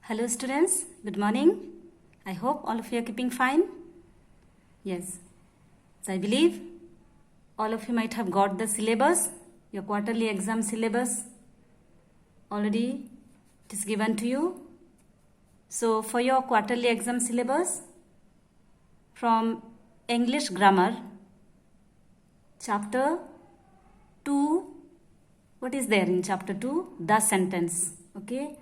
Hello students, good morning. I hope all of you are keeping fine. Yes, so I believe all of you might have got the syllabus, your quarterly exam syllabus. Already it is given to you. So for your quarterly exam syllabus, from English grammar, chapter 2, what is there in chapter 2? The sentence, okay?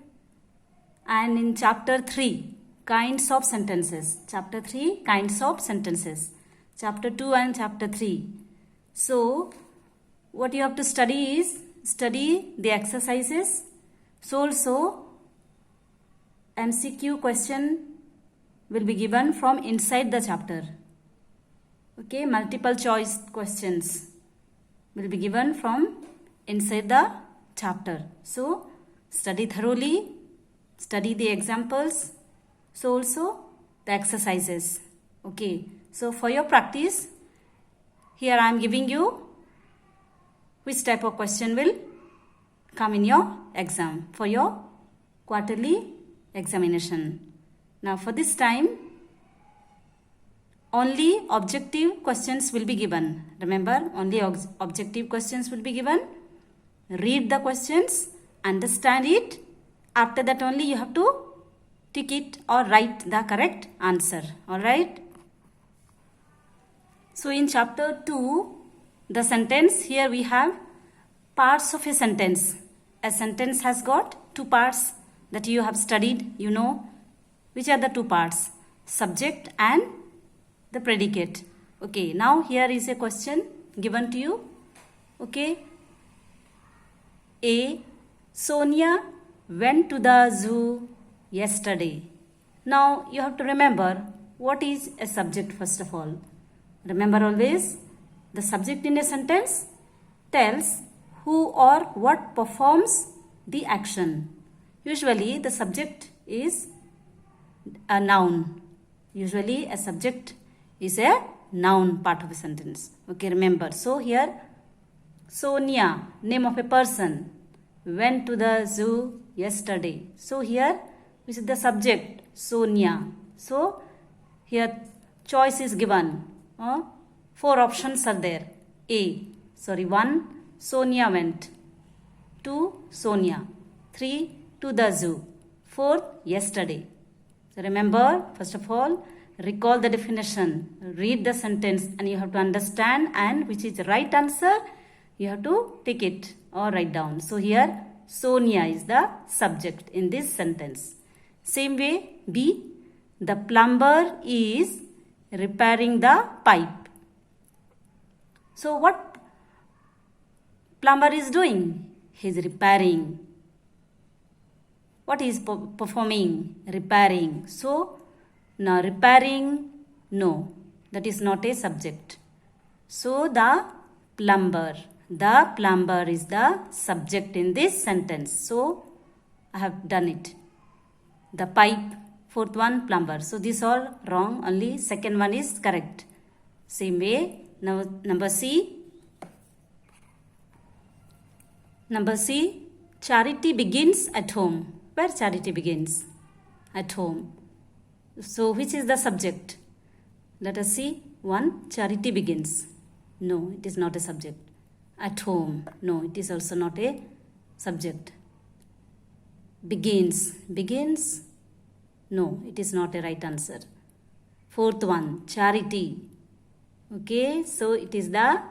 And in chapter 3, kinds of sentences. Chapter 3, kinds of sentences. Chapter 2 and chapter 3. So, what you have to study is, study the exercises. So also, MCQ question will be given from inside the chapter. Okay, multiple choice questions will be given from inside the chapter. So, study thoroughly. Study the examples, so also the exercises. Okay, so for your practice, here I am giving you which type of question will come in your exam for your quarterly examination. Now for this time, only objective questions will be given. Remember, only objective questions will be given. Read the questions, understand it. After that only you have to tick it or write the correct answer. Alright. So in chapter 2, the sentence, here we have parts of a sentence. A sentence has got two parts that you have studied. You know which are the two parts? Subject and the predicate. Okay, now here is a question given to you. Okay. A. Sonia went to the zoo yesterday. Now you have to remember what is a subject first of all. Remember always the subject in a sentence tells who or what performs the action. Usually the subject is a noun. Usually a subject is a noun part of a sentence. Okay, remember. So here Sonia, name of a person, went to the zoo yesterday. So here, which is the subject? Sonia. So here choice is given. 4 options are there. 1, Sonia went. 2, Sonia. 3, to the zoo. 4, yesterday. So remember, first of all, recall the definition. Read the sentence and you have to understand, and which is the right answer, you have to tick it or write down. So here Sonia is the subject in this sentence. Same way, B. The plumber is repairing the pipe. So what plumber is doing? He is repairing. What is performing? Repairing. So now repairing, no, that is not a subject. So the plumber. The plumber is the subject in this sentence. So, I have done it. The pipe, 4th one, plumber. So, these all wrong. Only second one is correct. Same way. Now, number C. Number C. Charity begins at home. Where charity begins? At home. So, which is the subject? Let us see. 1. Charity begins. No, it is not a subject. At home. No, it is also not a subject. Begins. Begins. No, it is not a right answer. 4th one, charity. Okay, so it is the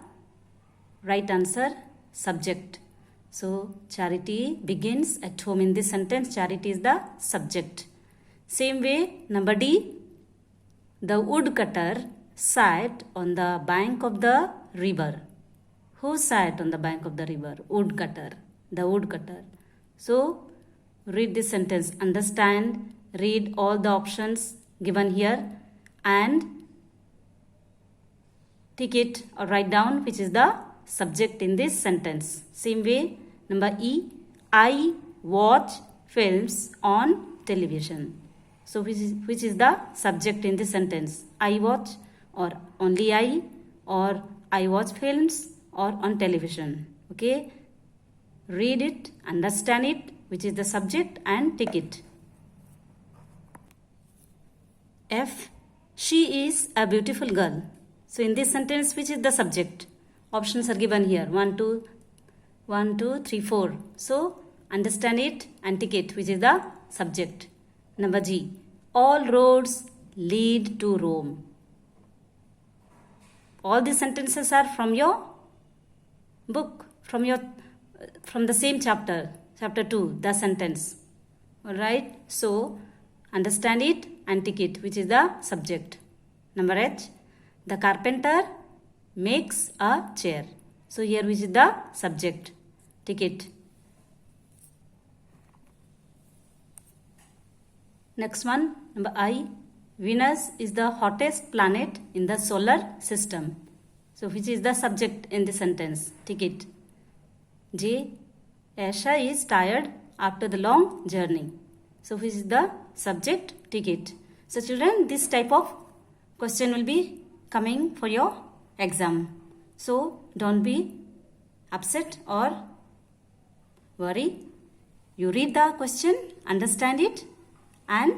right answer, subject. So, charity begins at home. In this sentence, charity is the subject. Same way, number D. The woodcutter sat on the bank of the river. Who sat on the bank of the river? Woodcutter. The woodcutter. So, read this sentence. Understand. Read all the options given here and tick it or write down which is the subject in this sentence. Same way, number E. I watch films on television. So, which is the subject in this sentence? I watch, or only I, or I watch films, or on television. Okay, read it, understand it, which is the subject, and tick it. F. She is a beautiful girl. So in this sentence, which is the subject? Options are given here. 1, 2, 3, 4. So understand it and tick it, which is the subject. Number G. All roads lead to Rome. All these sentences are from your book, from the same chapter 2, the sentence. Alright, so understand it and tick it, which is the subject. Number H. The carpenter makes a chair. So here which is the subject? Tick it. Next one, number I. Venus is the hottest planet in the solar system. So which is the subject in the sentence? Tick it. J. Asha is tired after the long journey. So which is the subject? Tick it. So children, this type of question will be coming for your exam. So don't be upset or worry. You read the question, understand it, and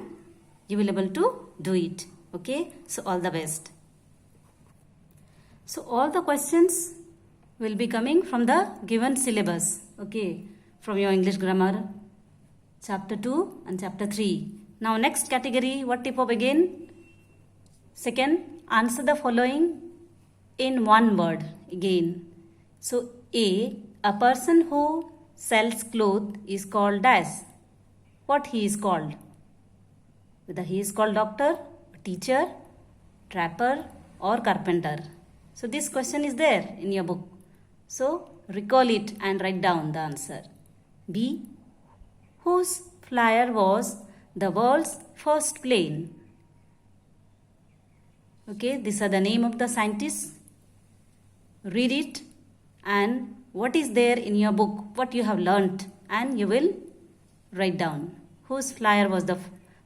you will be able to do it. Okay, so all the best. So all the questions will be coming from the given syllabus. Okay, from your English grammar chapter 2 and chapter 3. Now next category, what type of again? Second, answer the following in one word again. So A person who sells clothes is called as. What he is called? Whether he is called doctor, teacher, trapper or carpenter. So this question is there in your book. So recall it and write down the answer. B. Whose flyer was the world's first plane? Okay, these are the name of the scientists. Read it and what is there in your book, what you have learnt, and you will write down. Whose flyer was the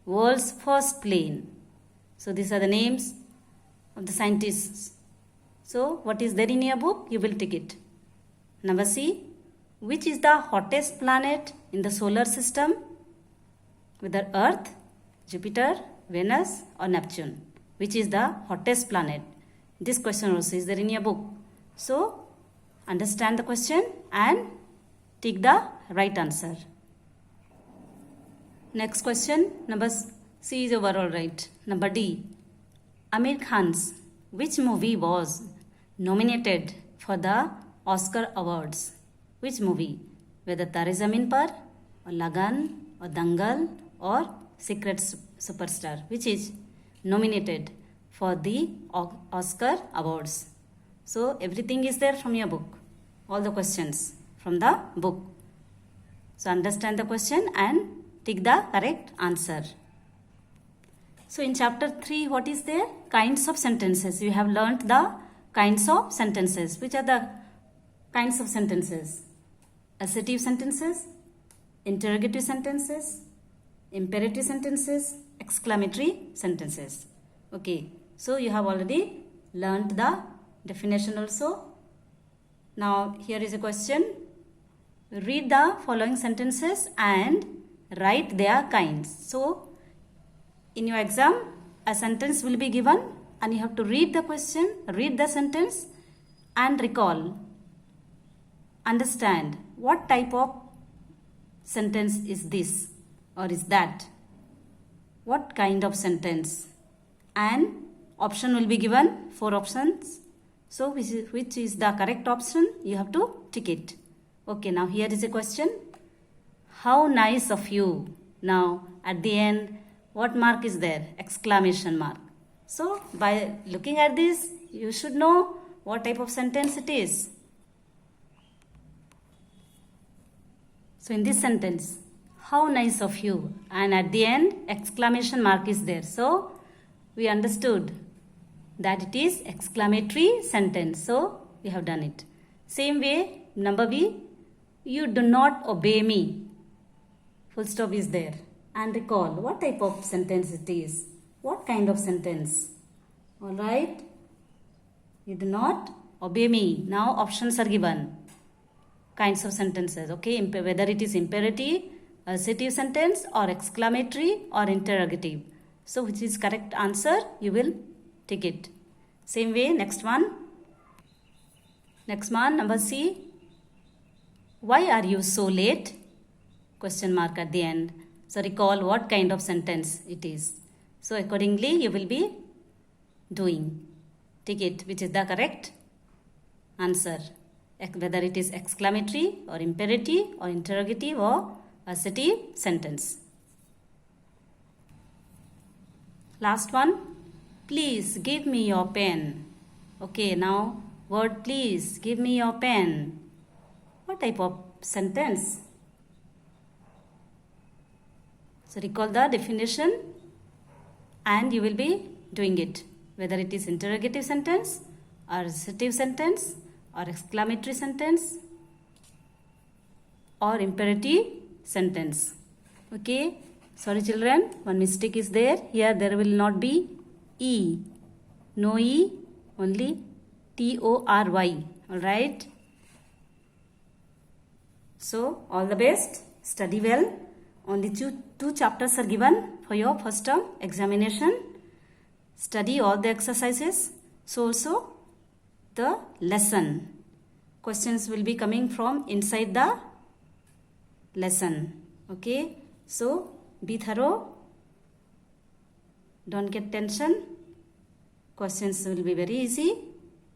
world's first plane? So these are the names of the scientists. So what is there in your book? You will tick it. Number C. Which is the hottest planet in the solar system? Whether Earth, Jupiter, Venus or Neptune. Which is the hottest planet? This question also is there in your book. So understand the question and tick the right answer. Next question, number C is overall right. Number D. Amir Khan's which movie was nominated for the Oscar Awards? Which movie? Whether Tare Zameen Par or Lagan or Dangal or Secret Superstar. Which is nominated for the Oscar Awards? So everything is there from your book. All the questions from the book. So understand the question and tick the correct answer. So in chapter 3, what is there? Kinds of sentences. You have learnt the kinds of sentences. Which are the kinds of sentences? Assertive sentences, interrogative sentences, imperative sentences, exclamatory sentences. Okay, so you have already learnt the definition also. Now here is a question. Read the following sentences and write their kinds. So in your exam, a sentence will be given and you have to read the question, read the sentence and recall. Understand what type of sentence is this or is that? What kind of sentence? And option will be given, 4 options. So which is the correct option? You have to tick it. Okay, now here is a question. How nice of you. Now at the end, what mark is there? Exclamation mark. So by looking at this, you should know what type of sentence it is. So in this sentence, how nice of you, and at the end exclamation mark is there. So we understood that it is exclamatory sentence. So we have done it. Same way, number B, you do not obey me. Full stop is there. And recall what type of sentence it is. What kind of sentence? Alright. You do not obey me. Now options are given. Kinds of sentences. Okay. Whether it is imperative, assertive sentence or exclamatory or interrogative. So which is correct answer, you will tick it. Same way, next one, number C. Why are you so late? Question mark at the end. So recall what kind of sentence it is. So accordingly you will be doing. Tick it, which is the correct answer. Whether it is exclamatory or imperative or interrogative or assertive sentence. Last one. Please give me your pen. Okay, now word please, give me your pen. What type of sentence? So recall the definition and you will be doing it. Whether it is interrogative sentence or assertive sentence or exclamatory sentence or imperative sentence. Okay. Sorry children, one mistake is there. Here there will not be E. No E, only T-O-R-Y. Alright. So all the best. Study well. Only two chapters are given for your first term examination. Study all the exercises. So also the lesson. Questions will be coming from inside the lesson. Okay. So be thorough. Don't get tension. Questions will be very easy.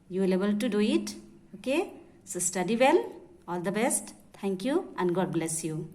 You will be able to do it. Okay. So study well. All the best. Thank you and God bless you.